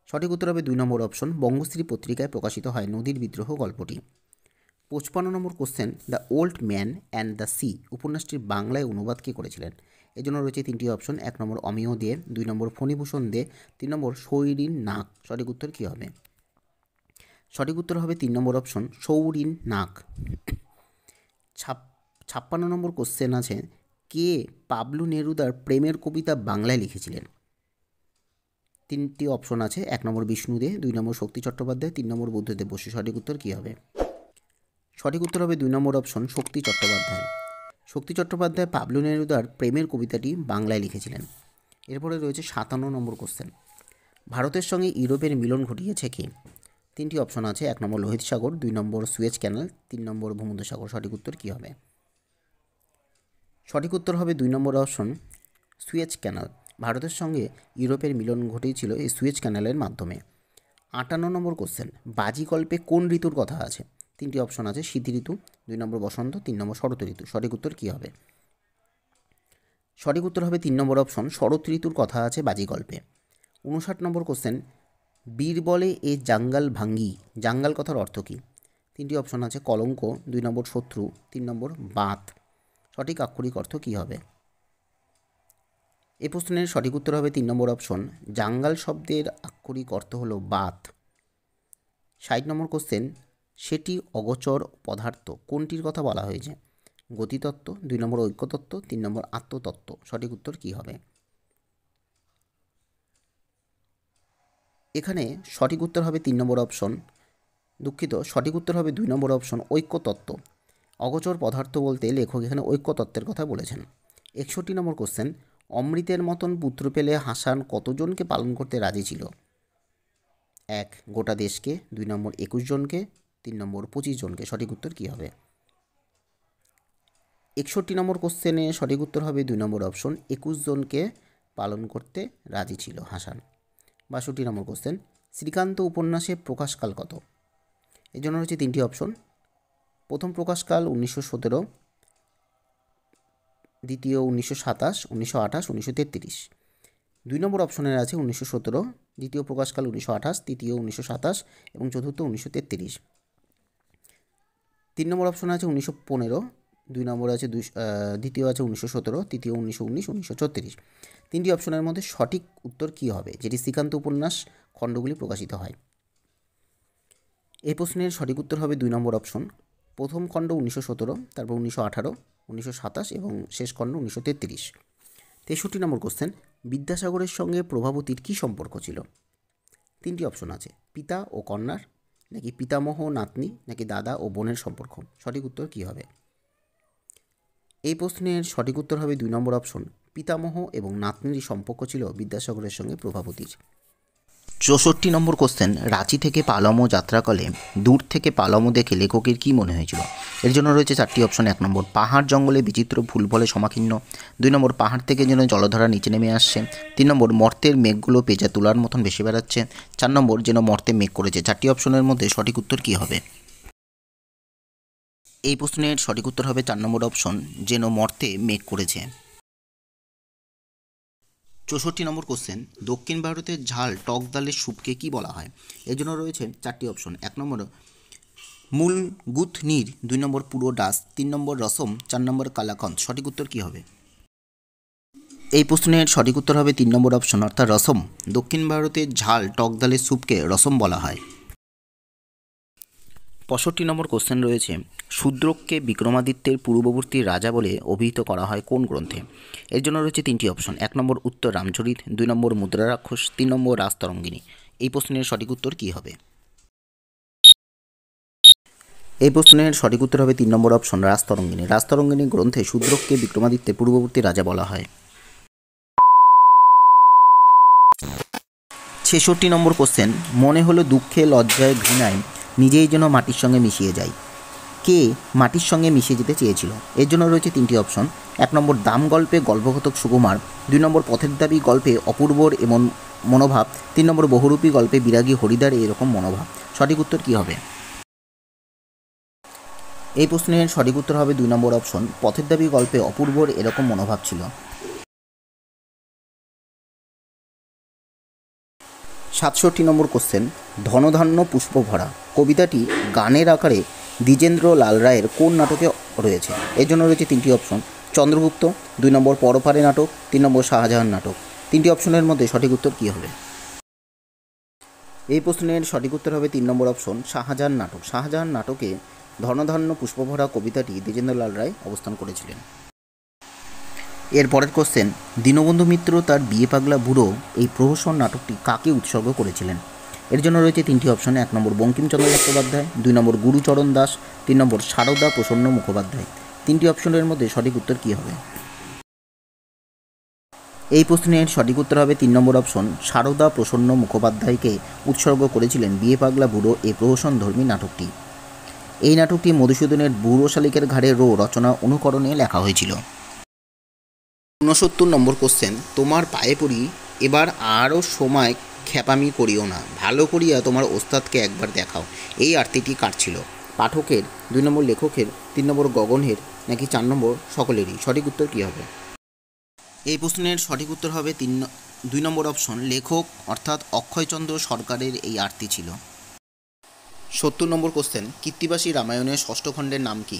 [SPEAKER 1] সঠিক উত্তর হবে 2 নম্বর অপশন বঙ্গশ্রী পত্রিকায় প্রকাশিত হয় নদীর বিদ্রোহ গল্পটি। 55 নম্বর question, the old man and the sea উপন্যাসটির বাংলায় অনুবাদ কে করেছিলেন? এই জন্য রয়েছে 3টি অপশন। 1 নম্বর অমিয় দে, 2 নম্বর ফণীভূষণ দে, 3 নম্বর সৌরিন নাগ। সঠিক উত্তর কী হবে? সঠিক উত্তর হবে 3 নম্বর অপশন সৌরিন নাগ। 56 নম্বর কোশ্চেন আছে, কে পাবলু নেরুদার প্রেমের কবিতা বাংলায় লিখেছিলেন? 3টি অপশন আছে। 1 নম্বর বিষ্ণু দে, 2 নম্বর শক্তি চট্টোপাধ্যায়, 3 নম্বর বুদ্ধদেব বসু। সঠিক উত্তর কী হবে? সঠিক উত্তর হবে 2 নম্বর অপশন শক্তি চট্টোপাধ্যায়। শক্তি চট্টোপাধ্যায় পাবলু নেরুদার প্রেমের কবিতাটি বাংলায় লিখেছিলেন। এরপরে রয়েছে 57 নম্বর কোশ্চেন, ভারতের সঙ্গে ইউরোপের মিলন ঘটিয়েছে কে? 3টি অপশন আছে। 1 নম্বর লোহিত সাগর, 2 নম্বর সুয়েজ ক্যানাল, 3 নম্বর ভূমধ্যসাগর। সঠিক উত্তর কী হবে? সঠিক উত্তর হবে 2 নম্বর অপশন সুয়েজ ক্যানাল। ভারতের সঙ্গে ইউরোপের মিলন ঘটেছিল এই সুয়েজ ক্যানালের মাধ্যমে। 58 নম্বর কোশ্চেন, বাজি গল্পে কোন ঋতুর কথা আছে? 3টি অপশন আছে। শীত ঋতু, 2 নম্বর বসন্ত, 3 নম্বর শরৎ ঋতু। সঠিক উত্তর কী হবে? সঠিক উত্তর হবে 3 নম্বর অপশন শরৎ ঋতুর কথা আছে বাজি গল্পে। 59 নম্বর কোশ্চেন, বীর বলে এ জাঙ্গাল ভাঙ্গি, জাঙ্গাল কথার অর্থ কী? 3টি অপশন আছে। কলঙ্ক, 2 নম্বর শত্রু, 3 নম্বর বাত। সঠিক আক্ষরিক অর্থ কী হবে? এই প্রশ্নের সঠিক উত্তর হবে 3 নম্বর অপশন জাঙ্গাল শব্দের আক্ষরিক অর্থ হলো বাত। 60 নম্বর কোশ্চেন, সেটি অগোচর পদার্থ কোনটির কথা বলা হয়েছে? গতিতত্ত্ব, 2 নম্বর ঐক্যতত্ত্ব, 3 নম্বর আত্মতত্ত্ব। সঠিক উত্তর কী হবে? এখানে সঠিক উত্তর হবে 3 নম্বর অপশন, দুঃখিত, সঠিক উত্তর হবে 2 নম্বর অপশন ঐক্যতত্ত্ব। অগোচর পদার্থ বলতে লেখক এখানে ঐক্যতত্ত্বের কথা বলেছেন। 61 নম্বর কোশ্চেন, অমৃতের মতন পুত্র পেলে হাসান কতজনকে পালন করতে রাজি ছিল? 1 গোটা দেশকে, 2 নম্বর 21 জনকে, 3 নম্বর 25 জনকে। সঠিক উত্তর কী হবে? 61 নম্বর কোশ্চেনে সঠিক উত্তর হবে 2 নম্বর অপশন, 21 জনকে পালন করতে রাজি ছিল হাসান। 62 নম্বর কোশ্চেন, শ্রীকান্ত উপন্যাসে প্রকাশকাল কত? এর জন্য রয়েছে 3টি অপশন। প্রথম প্রকাশকাল 1917, দ্বিতীয় 1927, 1928, 1933। 2 নম্বর অপশনের আছে 1917, দ্বিতীয় প্রকাশকাল 1928, তৃতীয় 1927 এবং চতুর্থ 1933। 3 নম্বর অপশন আছে 1915, 2 নম্বর আছে দ্বিতীয় আছে 1917, তৃতীয় 1919, 1934। 3টি অপশনের মধ্যে সঠিক উত্তর কী হবে যেটি শ্রীকান্ত উপন্যাস খণ্ডগুলি প্রকাশিত হয়? এই প্রশ্নের সঠিক উত্তর হবে 2 নম্বর অপশন। প্রথম খণ্ড 1917, তারপর 1918, 1927 এবং শেষ খণ্ড 1933। 63 নম্বর কোশ্চেন, বিদ্যাসাগরের সঙ্গে প্রভাবতীর কী সম্পর্ক ছিল? 3টি অপশন আছে, পিতা ও কন্যার, নাকি পিতামহ নাতনি, নাকি দাদা ও বোনের সম্পর্ক। সঠিক উত্তর কী হবে? এই প্রশ্নের সঠিক উত্তর হবে 2 নম্বর অপশন, পিতামহ এবং নাতনির সম্পর্ক ছিল বিদ্যাসাগরের সঙ্গে প্রভাবতীর। 64 নম্বর কোশ্চেন, রাঁচি থেকে পালামো যাত্রাকালে দূর থেকে পালামো দেখে লেখকের কী মনে হয়েছিল? এর জন্য রয়েছে 4টি অপশন। 1 নম্বর, পাহাড় জঙ্গলে বিচিত্র ফুল ফলে সমাকীর্ণ। 2 নম্বর, পাহাড় থেকে যেন জলধারা নিচে নেমে আসছে। 3 নম্বর, মর্তের মেঘগুলো পেঁচা তুলার মতন ভেসে বেড়াচ্ছে। 4 নম্বর, যেন মর্তে মেঘ করেছে। 4টি অপশনের মধ্যে সঠিক উত্তর কী হবে? এই প্রশ্নের সঠিক উত্তর হবে 4 নম্বর অপশন, যেন মর্তে মেঘ করেছে। 64 নম্বর কোশ্চেন, দক্ষিণ ভারতের ঝাল টক ডালের স্যুপকে কী বলা হয়? এর জন্য রয়েছে 4টি অপশন। 1 নম্বর মূল গুথ নীর, 2 নম্বর পুরো ডাস, 3 নম্বর রসম, 4 নম্বর কালাকন্দ। সঠিক উত্তর কী হবে? এই প্রশ্নের সঠিক উত্তর হবে 3 নম্বর অপশন, অর্থাৎ রসম। দক্ষিণ ভারতের ঝাল টক ডালের স্যুপকে রসম বলা হয়। 65 নম্বর কোশ্চেন রয়েছে, শূদ্রককে বিক্রমাদিত্যের পূর্ববর্তী রাজা বলে অভিহিত করা হয় কোন গ্রন্থে? এর জন্য রয়েছে 3টি অপশন। 1 নম্বর উত্তর রামচরিত, 2 নম্বর মুদ্রা রাক্ষস, 3 নম্বর রাজতরঙ্গিনী। এই প্রশ্নের সঠিক উত্তর কী হবে? এই প্রশ্নের সঠিক উত্তর হবে 3 নম্বর অপশন, রাজতরঙ্গিনী। রাজতরঙ্গিনী গ্রন্থে শূদ্রককে বিক্রমাদিত্যের পূর্ববর্তী রাজা বলা হয়। 66 নম্বর কোশ্চেন, মনে হলো দুঃখে লজ্জায় ঘৃণায় নিজেই যেন মাটির সঙ্গে মিশিয়ে যায়। কে মাটির সঙ্গে মিশে যেতে চেয়েছিল? এর জন্য রয়েছে 3টি অপশন। 1 নম্বর দাম গল্পে গল্পঘটক সুকুমার, 2 নম্বর পথের দাবি গল্পে অপূর্বর এমন মনোভাব, 3 নম্বর বহুরূপী গল্পে বিরাগী হরিদার এরকম মনোভাব। সঠিক উত্তর কী হবে? এই প্রশ্নের সঠিক উত্তর হবে 2 নম্বর অপশন, পথের দাবি গল্পে অপূর্বর এরকম মনোভাব ছিল। 67 নম্বর কোশ্চেন, ধনধান্য পুষ্পভরা কবিতাটি গানের আকারে দ্বিজেন্দ্র লাল রায়ের কোন নাটকে রয়েছে? এর জন্য রয়েছে 3টি অপশন। চন্দ্রগুপ্ত, 2 নম্বর পরপারে নাটক, 3 নম্বর শাহজাহান নাটক। 3টি অপশনের মধ্যে সঠিক উত্তর কী হবে? এই প্রশ্নের সঠিক উত্তর হবে 3 নম্বর অপশন, শাহজাহান নাটক। শাহজাহান নাটকে ধনধান্য পুষ্পভরা কবিতাটি দ্বিজেন্দ্রলাল রায় অবস্থান করেছিলেন। এর পরের কোশ্চেন, দীনবন্ধু মিত্র তার বিয়ে পাগলা বুড়ো এই প্রহসন নাটকটি কাকে উৎসর্গ করেছিলেন? এর জন্য রয়েছে 3টি অপশন। 1 নম্বর বঙ্কিমচন্দ্র চট্টোপাধ্যায়, 2 নম্বর গুরুচরণ দাস, 3 নম্বর সারদা প্রসন্ন মুখোপাধ্যায়। 3টি অপশনের মধ্যে সঠিক উত্তর কী হবে? এই প্রশ্নের সঠিক উত্তর হবে 3 নম্বর অপশন, সারদা প্রসন্ন মুখোপাধ্যায়কে উৎসর্গ করেছিলেন বিয়ে পাগলা বুড়ো এই প্রহসন ধর্মী নাটকটি। এই নাটকটি মধুসূদনের বুড়ো শালিকের ঘাড়ে রো রচনা অনুকরণে লেখা হয়েছিল। 69 নম্বর কোশ্চেন, তোমার পায়ে পড়ি এবার আরও সময় খ্যাপামি করিও না, ভালো করিয়া তোমার ওস্তাদকে একবার দেখাও। এই আরতিটি কার ছিল? পাঠকের, 2 নম্বর লেখকের, 3 নম্বর গগনের, নাকি 4 নম্বর সকলেরই। সঠিক উত্তর কী হবে? এই প্রশ্নের সঠিক উত্তর হবে 2 নম্বর অপশন, লেখক অর্থাৎ অক্ষয়চন্দ্র সরকারের এই আরতি ছিল। 70 নম্বর কোশ্চেন, কৃত্তিবাসী রামায়ণের ষষ্ঠ খণ্ডের নাম কি?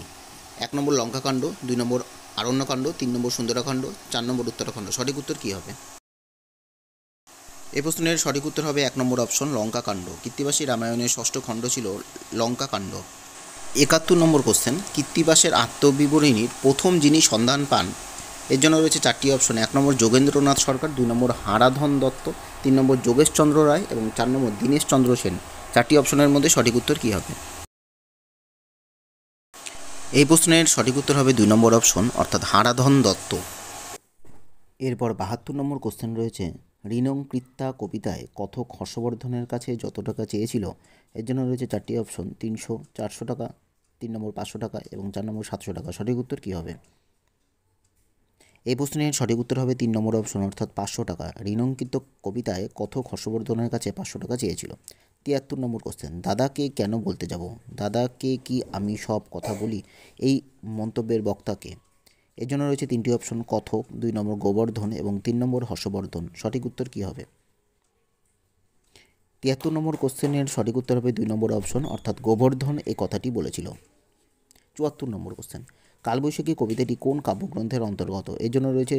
[SPEAKER 1] 1 নম্বর লঙ্কাকাণ্ড, 2 নম্বর আরণ্যকাণ্ড, 3 নম্বর সুন্দরাকাণ্ড, 4 নম্বর উত্তরাখণ্ড। সঠিক উত্তর কী হবে? এই প্রশ্নের সঠিক উত্তর হবে 1 নম্বর অপশন, লঙ্কাকাণ্ড। কৃত্তিবাসী রামায়ণের ষষ্ঠ খণ্ড ছিল লঙ্কাকাণ্ড। 71 নম্বর কোশ্চেন, কৃত্তিবাসের আত্মবিবরণীর প্রথম যিনি সন্ধান পান? এর জন্য রয়েছে 4টি অপশন। 1 নম্বর যোগেন্দ্রনাথ সরকার, 2 নম্বর হারাধন দত্ত, 3 নম্বর যোগেশচন্দ্র রায় এবং 4 নম্বর দীনেশচন্দ্র সেন। 4টি অপশনের মধ্যে সঠিক উত্তর কী হবে? এই প্রশ্নের সঠিক উত্তর হবে 2 নম্বর অপশন অর্থাৎ হারাধন দত্ত। এরপর 72 নম্বর কোশ্চেন রয়েছে, ঋণং কৃত্যা কবিতায় কথক হর্ষবর্ধনের কাছে যত টাকা চেয়েছিল। এর জন্য রয়েছে 4টি অপশন, 300, 400 টাকা, 3 নম্বর 500 টাকা এবং 4 নম্বর 700 টাকা। সঠিক উত্তর কী হবে? এই প্রশ্নের সঠিক উত্তর হবে 3 নম্বর অপশন অর্থাৎ 500 টাকা। ঋণঙ্কিত কবিতায় কথক হর্ষবর্ধনের কাছে 500 টাকা চেয়েছিল। 73 নম্বর কোশ্চেন, দাদাকে কেন বলতে যাব? দাদাকে কি আমি সব কথা বলি? এই মন্তব্যের বক্তাকে। এর জন্য রয়েছে 3টি অপশন, কথক, 2 নম্বর গোবর্ধন এবং 3 নম্বর হর্ষবর্ধন। সঠিক উত্তর কী হবে? 73 নম্বর কোশ্চেনের সঠিক উত্তর হবে 2 নম্বর অপশন অর্থাৎ গোবর্ধন এই কথাটি বলেছিল। 74 নম্বর কোশ্চেন, কালবৈশাখী কবিতাটি কোন কাব্যগ্রন্থের অন্তর্গত? এর জন্য রয়েছে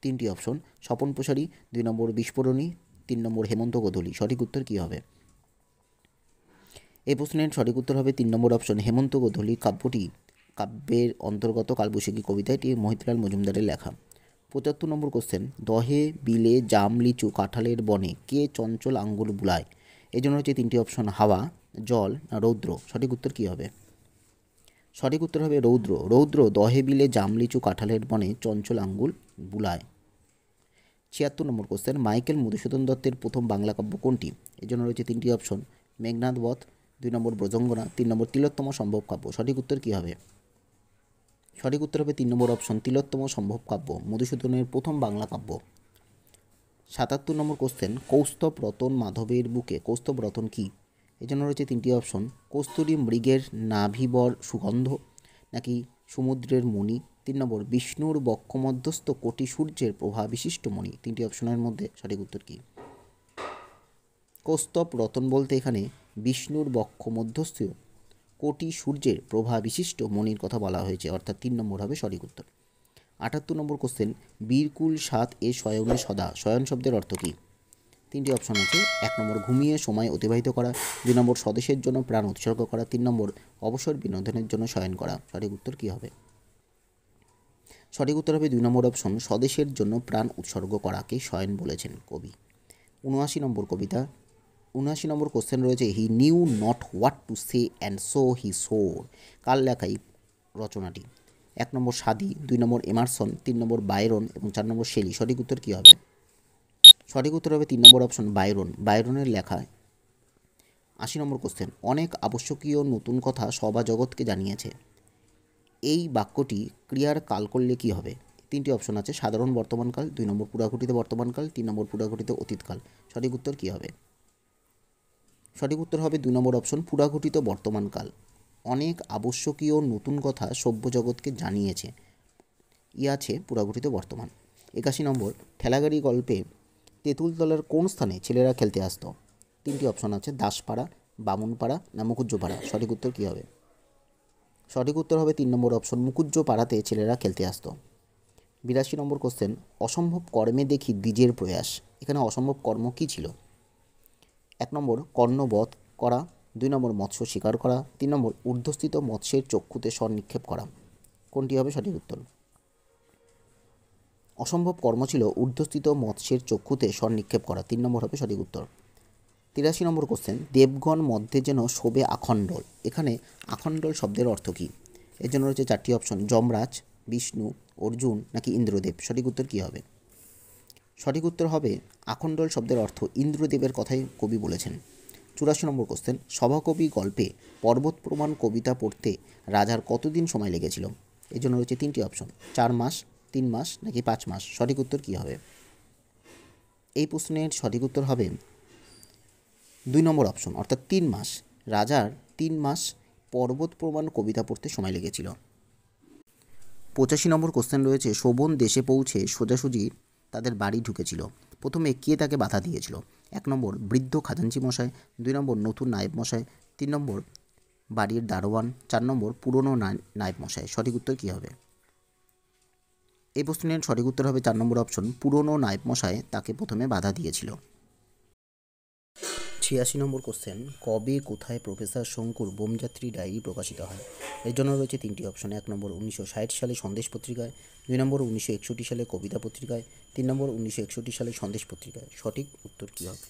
[SPEAKER 1] 3টি অপশন, স্বপন প্রসারী, 2 নম্বর বিস্ফোরণী, 3 নম্বর হেমন্ত গোধূলি। সঠিক উত্তর কী হবে? এই প্রশ্নের সঠিক উত্তর হবে 3 নম্বর অপশন হেমন্ত গোধূলি কাব্যের অন্তর্গত কালবৈশাখী কবিতা। এটি মহিতলাল মজুমদারের লেখা। 75 নম্বর কোশ্চেন, দহে বিলে জাম লিচু কাঁঠালের বনে কে চঞ্চল আঙ্গুল বুলায়? এই জন্য হচ্ছে 3টি অপশন, হাওয়া, জল না রৌদ্র। সঠিক উত্তর কী হবে? সঠিক উত্তর হবে রৌদ্র। রৌদ্র দহে বিলে জাম লিচু কাঁঠালের বনে চঞ্চল আঙ্গুল বুলায়। 76 নম্বর কোশ্চেন, মাইকেল মধুসূদন দত্তের প্রথম বাংলা কাব্য কোনটি? এর জন্য রয়েছে 3টি অপশন, মেঘনাদ বধ, 2 নম্বর ব্রজঙ্গনা, 3 নম্বর তিলোত্তম সম্ভব কাব্য। সঠিক উত্তর কী হবে? সঠিক উত্তর হবে 3 নম্বর অপশন, তিলোত্তম সম্ভব কাব্য মধুসূদনের প্রথম বাংলা কাব্য। 77 নম্বর কোশ্চেন, কৌস্তভ রতন মাধবের বুকে। কৌস্তভ রতন কী? এই জন্য রয়েছে 3টি অপশন, কস্তুরী মৃগের নাভিবর সুগন্ধ নাকি সমুদ্রের মণি, 3 নম্বর বিষ্ণুর বক্ষমধ্যস্থ কোটি সূর্যের প্রভা বিশিষ্ট মণি। 3টি অপশনের মধ্যে সঠিক উত্তর কী? কৌস্তভ রতন বলতে এখানে বিষ্ণুর বক্ষমধ্যস্থ কোটি সূর্যের প্রভা বিশিষ্ট মণির কথা বলা হয়েছে, অর্থাৎ 3 নম্বর হবে সঠিক উত্তর। 78 নম্বর কোশ্চেন, বীরকুল সাত এ শয়নে সদা। শয়ন শব্দের অর্থ কী? 3টি অপশন আছে, 1 নম্বর ঘুমিয়ে সময় অতিবাহিত করা, 2 নম্বর স্বদেশের জন্য প্রাণ উৎসর্গ করা, 3 নম্বর অবসর বিনোদনের জন্য শয়ন করা। সঠিক উত্তর কী হবে? সঠিক উত্তর হবে 2 নম্বর অপশন, স্বদেশের জন্য প্রাণ উৎসর্গ করাকে শয়ন বলেছেন কবি। 79 নম্বর কবিতা 79 নম্বর কোশ্চেন রয়েছে, he knew not what to say and so he swore. কার লেখা এই রচনাটি? 1 নম্বর সাদি, 2 নম্বর এমারসন, 3 নম্বর বাইরন এবং 4 নম্বর শেলি। সঠিক উত্তর কী হবে? সঠিক উত্তর হবে 3 নম্বর অপশন, বাইরন। বাইরনের লেখা। 80 নম্বর কোশ্চেন, অনেক আবশ্যকীয় নতুন কথা সবা জগৎকে জানিয়েছে। এই বাক্যটি ক্রিয়ার কাল করলে কী হবে? 3টি অপশন আছে, সাধারণ বর্তমানকাল, 2 নম্বর পুরাঘটিত বর্তমানকাল, 3 নম্বর পুরাঘটিত অতীতকাল। সঠিক উত্তর কী হবে? সঠিক উত্তর হবে 2 নম্বর অপশন, পুরাঘটিত বর্তমানকাল। অনেক আবশ্যকীয় নতুন কথা সভ্য জগৎকে জানিয়েছে, আছে পুরাঘটিত বর্তমান। 81 নম্বর, ঠেলাগাড়ি গল্পে তেঁতুলতলার কোন স্থানে ছেলেরা খেলতে আসতো? 3টি অপশন আছে, দাসপাড়া, বামুনপাড়া না মুকুজ্জপাড়া। সঠিক উত্তর কী হবে? সঠিক উত্তর হবে 3 নম্বর অপশন, মুকুজ্জপাড়াতে ছেলেরা খেলতে আসতো। 82 নম্বর কোশ্চেন, অসম্ভব কর্মে দেখি দ্বিজের প্রয়াস। এখানে অসম্ভব কর্ম কী ছিল? 1 নম্বর কর্ণবধ করা, 2 নম্বর মৎস্য শিকার করা, 3 নম্বর ঊর্ধ্বস্থিত মৎস্যের চক্ষুতে স্বর নিক্ষেপ করা। কোনটি হবে সঠিক উত্তর? অসম্ভব কর্ম ছিল ঊর্ধ্বস্থিত মৎস্যের চক্ষুতে স্বর নিক্ষেপ করা। 3 নম্বর হবে সঠিক উত্তর। 83 নম্বর কোশ্চেন, দেবগণ মধ্যে যেন শোভে আখণ্ডল। এখানে আখণ্ডল শব্দের অর্থ কী? এর জন্য রয়েছে 4টি অপশন, যমরাজ, বিষ্ণু, অর্জুন নাকি ইন্দ্রদেব। সঠিক উত্তর কী হবে? সঠিক উত্তর হবে আখণ্ডল শব্দের অর্থ ইন্দ্রদেবের কথাই কবি বলেছেন। 84 নম্বর কোশ্চেন, সভাকবি গল্পে পর্বত প্রমাণ কবিতা পড়তে রাজার কতদিন সময় লেগেছিল? এর জন্য রয়েছে 3টি অপশন, 4 মাস, 3 মাস নাকি 5 মাস। সঠিক উত্তর কী হবে? এই প্রশ্নের সঠিক উত্তর হবে 2 নম্বর অপশন অর্থাৎ 3 মাস। রাজার 3 মাস পর্বত প্রমাণ কবিতা পড়তে সময় লেগেছিল। 85 নম্বর কোশ্চেন রয়েছে, শোভন দেশে পৌঁছে সোজাসুজি তাদের বাড়ি ঢুকেছিল, প্রথমে কে তাকে বাধা দিয়েছিল? 1 নম্বর বৃদ্ধ খাজাঞ্চি মশাই, 2 নম্বর নতুন নায়েব মশাই, 3 নম্বর বাড়ির দারোয়ান, 4 নম্বর পুরনো নায়েব মশাই। সঠিক উত্তর কী হবে? এই প্রশ্নের সঠিক উত্তর হবে 4 নম্বর অপশন, পুরনো নায়েব মশাই তাকে প্রথমে বাধা দিয়েছিল। 86 নম্বর কোশ্চেন, কবে কোথায় প্রফেসর শঙ্কুর বোমযাত্রী ডায়েরি প্রকাশিত হয়? এর জন্য রয়েছে 3টি অপশন, 1 নম্বর 1960 সালে সন্দেশ পত্রিকায়, 2 নম্বর 1961 সালে কবিতা পত্রিকায়, 3 নম্বর 1961 সালে সন্দেশ পত্রিকায়। সঠিক উত্তর কী হবে?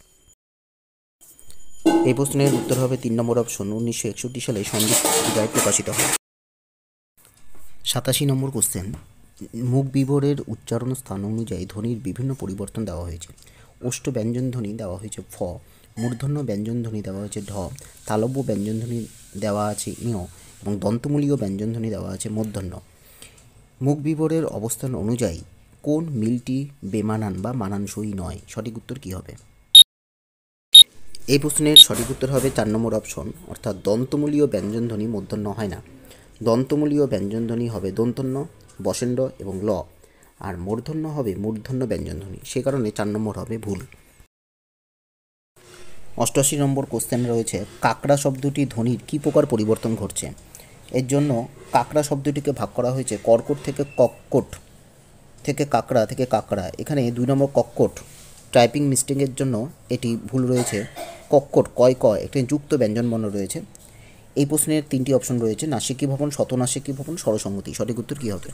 [SPEAKER 1] এই প্রশ্নের উত্তর হবে 3 নম্বর অপশন, 1961 সালে সন্দেশ পত্রিকায় প্রকাশিত হয়। 87 নম্বর কোশ্চেন, মুখ বিবরের উচ্চারণ স্থান অনুযায়ী ধ্বনির বিভিন্ন পরিবর্তন দেওয়া হয়েছে। ওষ্ঠ ব্যঞ্জন ধ্বনি দেওয়া হয়েছে ফ, মূর্ধন্য ব্যঞ্জন ধ্বনি দেওয়া হয়েছে ঢ, তালব্য ব্যঞ্জন ধ্বনি দেওয়া আছে ঞ এবং দন্তমূলীয় ব্যঞ্জন ধ্বনি দেওয়া আছে মূর্ধন্য। মুখ বিবরের অবস্থান অনুযায়ী কোন মিলটি বেমানান বা মানানসই নয়? সঠিক উত্তর কী হবে? এই প্রশ্নের সঠিক উত্তর হবে 4 নম্বর অপশন, অর্থাৎ দন্তমূলীয় ব্যঞ্জন ধ্বনি মূর্ধন্য হয় না। দন্তমূলীয় ব্যঞ্জন ধ্বনি হবে দন্তন্য, বসেন্দ্র এবং ল, আর মূর্ধন্য হবে মূর্ধন্য ব্যঞ্জন ধ্বনি। সে কারণে 4 নম্বর হবে ভুল। 88 নম্বর কোশ্চেন রয়েছে, কাকড়া শব্দটি ধ্বনির কী প্রকার পরিবর্তন ঘটছে? এর জন্য কাকড়া শব্দটিকে ভাগ করা হয়েছে কর্কট থেকে কক্কট, থেকে কাকড়া থেকে কাকড়া। এখানে 2 নম্বর কক্কট টাইপিং মিস্টেকের জন্য এটি ভুল রয়েছে। কক্কট কয় ক একটি যুক্ত ব্যঞ্জনবর্ণ রয়েছে। এই প্রশ্নের 3টি অপশন রয়েছে, নাসিকী ভবন, শতনাসিকী ভবন, স্বরসংগতি। সঠিক উত্তর কী হবে?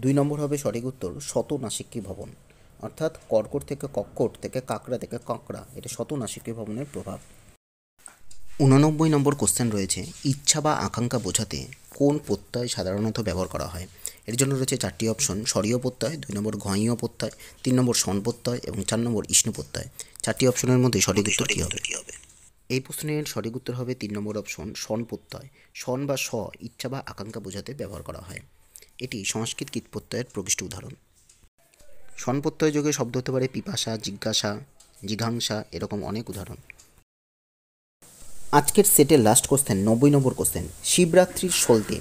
[SPEAKER 1] 2 নম্বর হবে সঠিক উত্তর, শতনাসিকী ভবন, অর্থাৎ কর্কট থেকে কক্কট থেকে কাকড়া থেকে কাঁকড়া, এটা শতনাসিকী ভবনের প্রভাব। 89 নম্বর কোশ্চেন রয়েছে, ইচ্ছা বা আকাঙ্ক্ষা বোঝাতে কোন প্রত্যয় সাধারণত ব্যবহার করা হয়? এর জন্য রয়েছে 4টি অপশন, স্বরীয় প্রত্যয়, 2 নম্বর ঘয়ীয় প্রত্যয়, 3 নম্বর স্বন প্রত্যয় এবং 4 নম্বর ইষ্ণু প্রত্যয়। 4টি অপশনের মধ্যে সঠিক উত্তর কী হবে? এই প্রশ্নের সঠিক উত্তর হবে 3 নম্বর অপশন, স্বন প্রত্যয়। স্বন বা স ইচ্ছা বা আকাঙ্ক্ষা বোঝাতে ব্যবহার করা হয়। এটি সংস্কৃত কীট প্রত্যয়ের প্রকৃষ্ট উদাহরণ। স্বন প্রত্যয় যোগে শব্দ হতে পারে পিপাসা, জিজ্ঞাসা, জিঘাংসা, এরকম অনেক উদাহরণ। আজকের সেটের লাস্ট কোশ্চেন, 90 নম্বর কোশ্চেন, শিবরাত্রির সলতে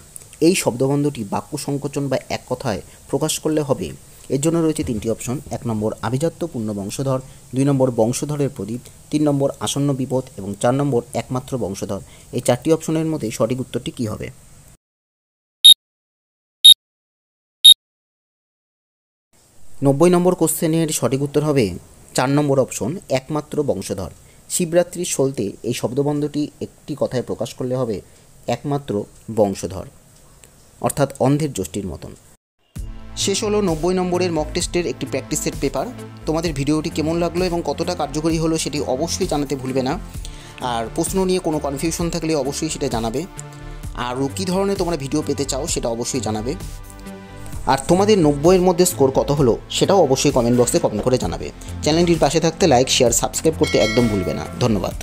[SPEAKER 1] এই শব্দবন্ধটি বাক্য সংকোচন বা এক কথায় প্রকাশ করলে হবে। এর জন্য রয়েছে 3টি অপশন, 1 নম্বর আভিজাত্য পূর্ণ বংশধর, 2 নম্বর বংশধরের প্রদীপ, 3 নম্বর আসন্ন বিপদ এবং 4 নম্বর একমাত্র বংশধর। এই 4টি অপশনের মধ্যে সঠিক উত্তরটি কী হবে? 90 নম্বর কোশ্চেনের সঠিক উত্তর হবে 4 নম্বর অপশন, একমাত্র বংশধর। শিবরাত্রির সলতে এই শব্দবন্ধটি একটি কথায় প্রকাশ করলে হবে একমাত্র বংশধর, অর্থাৎ অন্ধের যষ্টির মতন। শেষ হলো 90 নম্বরের মক টেস্টের একটি প্র্যাকটিস সেট পেপার। তোমাদের ভিডিওটি কেমন লাগলো এবং কতটা কার্যকরী হলো সেটি অবশ্যই জানাতে ভুলবে না। আর প্রশ্ন নিয়ে কোনো কনফিউশন থাকলে অবশ্যই সেটা জানাবে। আর কী ধরনের তোমরা ভিডিও পেতে চাও সেটা অবশ্যই জানাবে। আর তোমাদের 90-এর মধ্যে স্কোর কত হলো সেটাও অবশ্যই কমেন্ট বক্সে কমেন্ট করে জানাবে। চ্যানেলটির পাশে থাকতে লাইক, শেয়ার, সাবস্ক্রাইব করতে একদম ভুলবে না। ধন্যবাদ।